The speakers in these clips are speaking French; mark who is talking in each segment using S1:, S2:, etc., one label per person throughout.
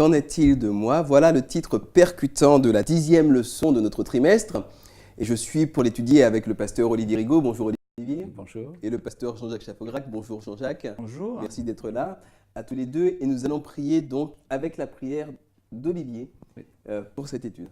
S1: Qu'en est-il de moi? Voilà le titre percutant de la 10e leçon de notre trimestre. Et je suis pour l'étudier avec le pasteur Olivier Rigaud. Bonjour Olivier.
S2: Bonjour.
S1: Et le pasteur Jean-Jacques Chapograc. Bonjour Jean-Jacques.
S2: Bonjour.
S1: Merci d'être là, à tous les deux. Et nous allons prier donc avec la prière d'Olivier pour cette étude.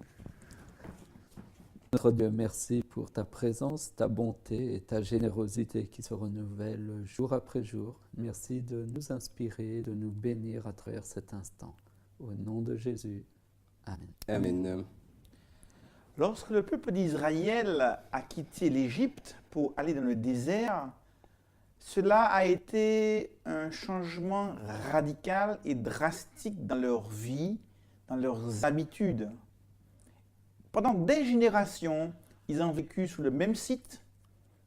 S2: Notre Dieu, merci pour ta présence, ta bonté et ta générosité qui se renouvellent jour après jour. Merci de nous inspirer, de nous bénir à travers cet instant. Au nom de Jésus. Amen.
S1: Amen.
S3: Lorsque le peuple d'Israël a quitté l'Égypte pour aller dans le désert, cela a été un changement radical et drastique dans leur vie, dans leurs habitudes. Pendant des générations, ils ont vécu sous le même site,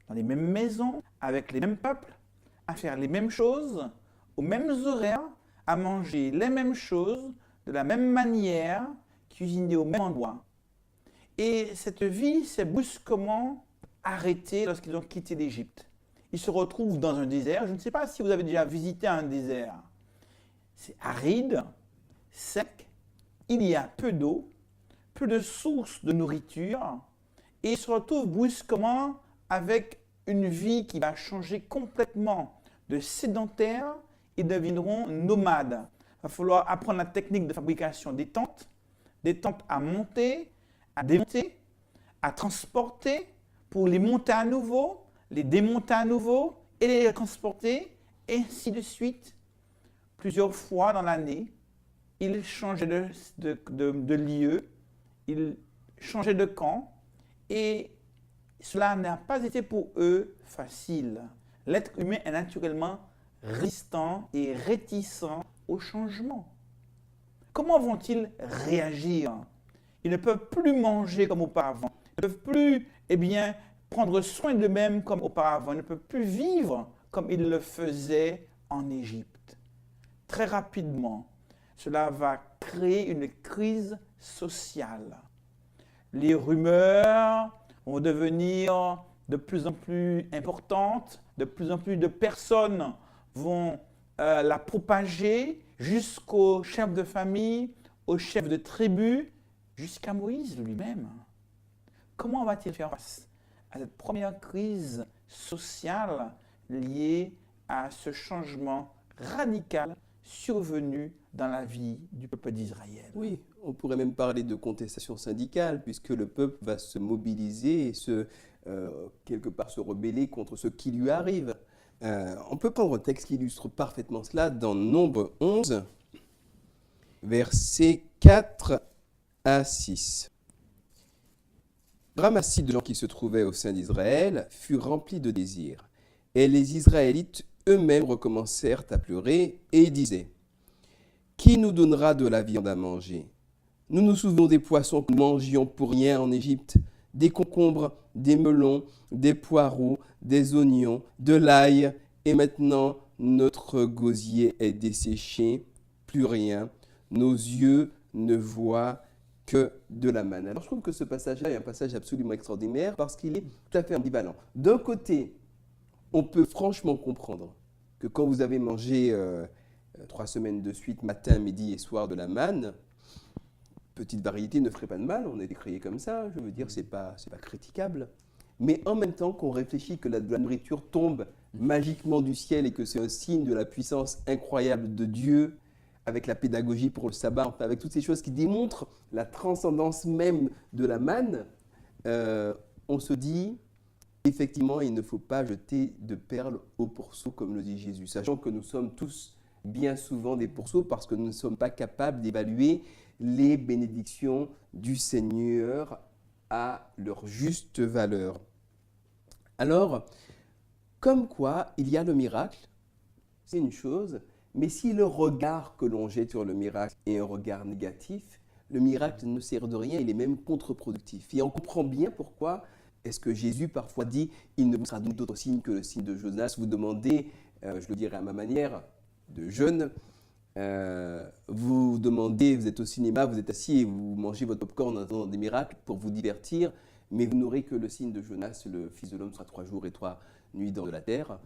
S3: dans les mêmes maisons, avec les mêmes peuples, à faire les mêmes choses, aux mêmes horaires, à manger les mêmes choses, de la même manière, cuisiner au même endroit. Et cette vie s'est brusquement arrêtée lorsqu'ils ont quitté l'Égypte. Ils se retrouvent dans un désert. Je ne sais pas si vous avez déjà visité un désert. C'est aride, sec, il y a peu d'eau, peu de sources de nourriture, et ils se retrouvent brusquement avec une vie qui va changer complètement de sédentaire. Ils deviendront nomades. Il va falloir apprendre la technique de fabrication des tentes à monter, à démonter, à transporter, pour les monter à nouveau, les démonter à nouveau et les transporter, et ainsi de suite. Plusieurs fois dans l'année, ils changeaient de lieu, ils changeaient de camp, et cela n'a pas été pour eux facile. L'être humain est naturellement résistant et réticent au changement. Comment vont-ils réagir? Ils ne peuvent plus manger comme auparavant. Ils ne peuvent plus, prendre soin d'eux-mêmes comme auparavant. Ils ne peuvent plus vivre comme ils le faisaient en Égypte. Très rapidement, cela va créer une crise sociale. Les rumeurs vont devenir de plus en plus importantes. De plus en plus de personnes vont la propager jusqu'aux chefs de famille, aux chefs de tribu, jusqu'à Moïse lui-même. Comment va-t-il faire face à cette première crise sociale liée à ce changement radical survenu dans la vie du peuple d'Israël?
S1: Oui, on pourrait même parler de contestation syndicale, puisque le peuple va se mobiliser et quelque part se rebeller contre ce qui lui arrive. On peut prendre un texte qui illustre parfaitement cela dans Nombre 11, versets 4 à 6. Ramassis de gens qui se trouvaient au sein d'Israël fut rempli de désir, et les Israélites eux-mêmes recommencèrent à pleurer et disaient: Qui nous donnera de la viande à manger? Nous nous souvenons des poissons que nous mangions pour rien en Égypte, des concombres, des melons, des poireaux, des oignons, de l'ail, et maintenant notre gosier est desséché, plus rien, nos yeux ne voient que de la manne. Alors je trouve que ce passage-là est un passage absolument extraordinaire parce qu'il est tout à fait ambivalent. D'un côté, on peut franchement comprendre que quand vous avez mangé 3 semaines de suite, matin, midi et soir, de la manne, petite variété ne ferait pas de mal, on a été créé comme ça, je veux dire, c'est pas critiquable. Mais en même temps qu'on réfléchit que la nourriture tombe magiquement du ciel et que c'est un signe de la puissance incroyable de Dieu, avec la pédagogie pour le sabbat, enfin, avec toutes ces choses qui démontrent la transcendance même de la manne, on se dit, effectivement, il ne faut pas jeter de perles au pourceau, comme le dit Jésus, sachant que nous sommes tous bien souvent des pourceaux parce que nous ne sommes pas capables d'évaluer les bénédictions du Seigneur à leur juste valeur. Alors, comme quoi, il y a le miracle, c'est une chose, mais si le regard que l'on jette sur le miracle est un regard négatif, le miracle ne sert de rien, il est même contre-productif. Et on comprend bien pourquoi est-ce que Jésus parfois dit « Il ne vous sera donné d'autre signe que le signe de Jonas ». Vous demandez, je le dirai à ma manière, de jeûne, vous demandez, vous êtes au cinéma, vous êtes assis et vous mangez votre popcorn en attendant des miracles pour vous divertir, mais vous n'aurez que le signe de Jonas, le Fils de l'homme sera 3 jours et 3 nuits dans la terre.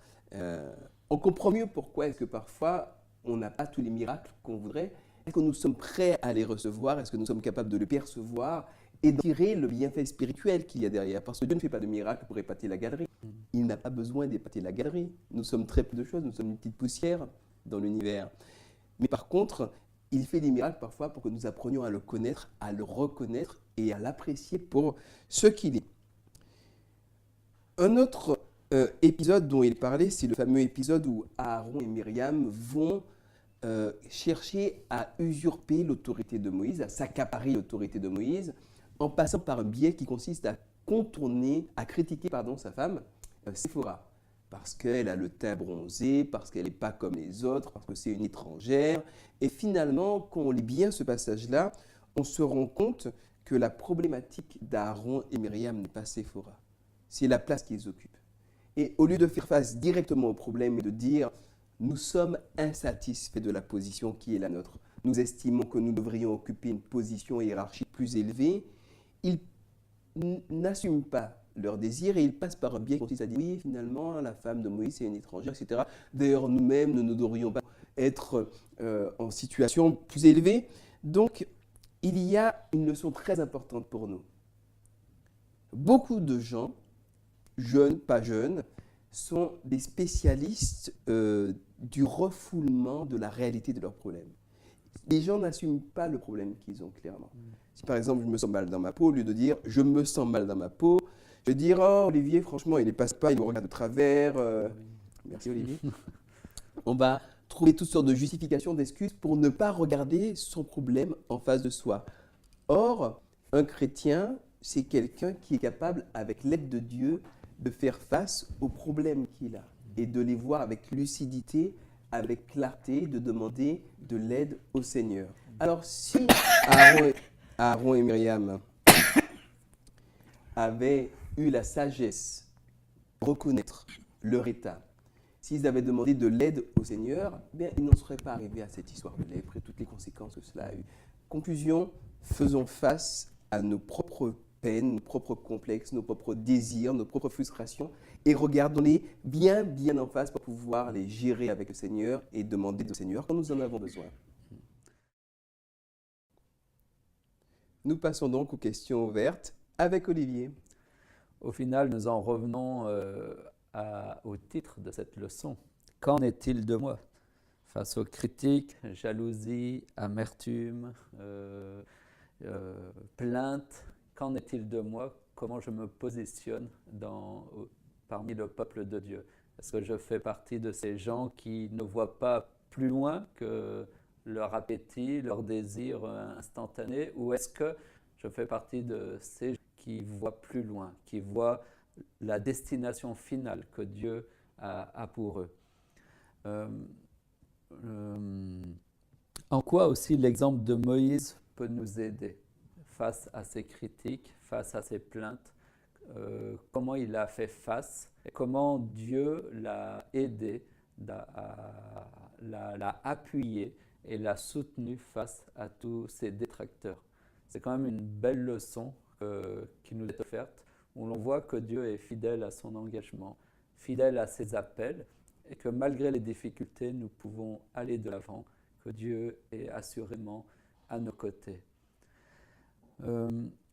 S1: On comprend mieux pourquoi est-ce que parfois on n'a pas tous les miracles qu'on voudrait, est-ce que nous sommes prêts à les recevoir? Est-ce que nous sommes capables de les percevoir et d'en tirer le bienfait spirituel qu'il y a derrière? Parce que Dieu ne fait pas de miracle pour épater la galerie. Il n'a pas besoin d'épater la galerie. Nous sommes très peu de choses, nous sommes une petite poussière dans l'univers. Mais par contre, il fait des miracles parfois pour que nous apprenions à le connaître, à le reconnaître et à l'apprécier pour ce qu'il est. Un autre épisode dont il parlait, c'est le fameux épisode où Aaron et Myriam vont chercher à usurper l'autorité de Moïse, à s'accaparer l'autorité de Moïse, en passant par un biais qui consiste à contourner, à critiquer sa femme, Séphora, parce qu'elle a le teint bronzé, parce qu'elle n'est pas comme les autres, parce que c'est une étrangère. Et finalement, quand on lit bien ce passage-là, on se rend compte que la problématique d'Aaron et Myriam n'est pas Séphora, c'est la place qu'ils occupent. Et au lieu de faire face directement au problème et de dire « nous sommes insatisfaits de la position qui est la nôtre, nous estimons que nous devrions occuper une position hiérarchique plus élevée », ils n'assument pas leur désir et ils passent par un biais qui consiste à dire « oui, finalement, la femme de Moïse, c'est une étrangère, etc. D'ailleurs, nous-mêmes, nous ne devrions pas être en situation plus élevée. » Donc, il y a une leçon très importante pour nous. Beaucoup de gens, jeunes, pas jeunes, sont des spécialistes du refoulement de la réalité de leurs problèmes. Les gens n'assument pas le problème qu'ils ont clairement. Si par exemple je me sens mal dans ma peau, au lieu de dire je me sens mal dans ma peau, je vais dire oh Olivier, franchement, il ne passe pas, il me regarde de travers. Merci Olivier. On va trouver toutes sortes de justifications, d'excuses pour ne pas regarder son problème en face de soi. Or, un chrétien, c'est quelqu'un qui est capable, avec l'aide de Dieu, de faire face aux problèmes qu'il a et de les voir avec lucidité, avec clarté, de demander de l'aide au Seigneur. Alors, si Aaron et Myriam avaient eu la sagesse de reconnaître leur état, s'ils avaient demandé de l'aide au Seigneur, bien, ils n'en seraient pas arrivés à cette histoire de lèpre et toutes les conséquences que cela a eu. Conclusion, faisons face à nos propres peines, nos propres complexes, nos propres désirs, nos propres frustrations et regardons-les bien en face pour pouvoir les gérer avec le Seigneur et demander au Seigneur quand nous en avons besoin. Nous passons donc aux questions ouvertes avec Olivier.
S2: Au final, nous en revenons au titre de cette leçon. Qu'en est-il de moi? Face aux critiques, jalousie, amertume, plainte, qu'en est-il de moi? Comment je me positionne parmi le peuple de Dieu? Est-ce que je fais partie de ces gens qui ne voient pas plus loin que leur appétit, leur désir instantané? Ou est-ce que je fais partie de ces gens qui voient plus loin, qui voient la destination finale que Dieu a pour eux? En quoi aussi l'exemple de Moïse peut nous aider face à ces critiques, face à ces plaintes, comment il a fait face et comment Dieu l'a aidé, l'a appuyé et l'a soutenu face à tous ces détracteurs. C'est quand même une belle leçon qui nous est offerte, où l'on voit que Dieu est fidèle à son engagement, fidèle à ses appels, et que malgré les difficultés, nous pouvons aller de l'avant, que Dieu est assurément à nos côtés.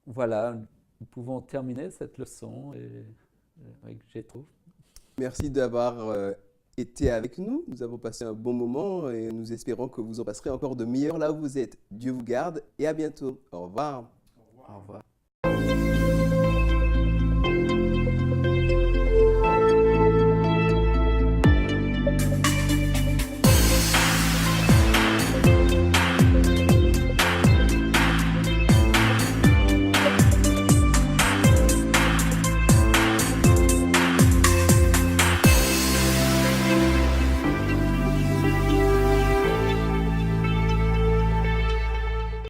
S2: Voilà, nous pouvons terminer cette leçon avec Gétro.
S1: Merci d'avoir été avec nous. Nous avons passé un bon moment et nous espérons que vous en passerez encore de meilleurs là où vous êtes. Dieu vous garde et à bientôt. Au revoir.
S2: Au revoir.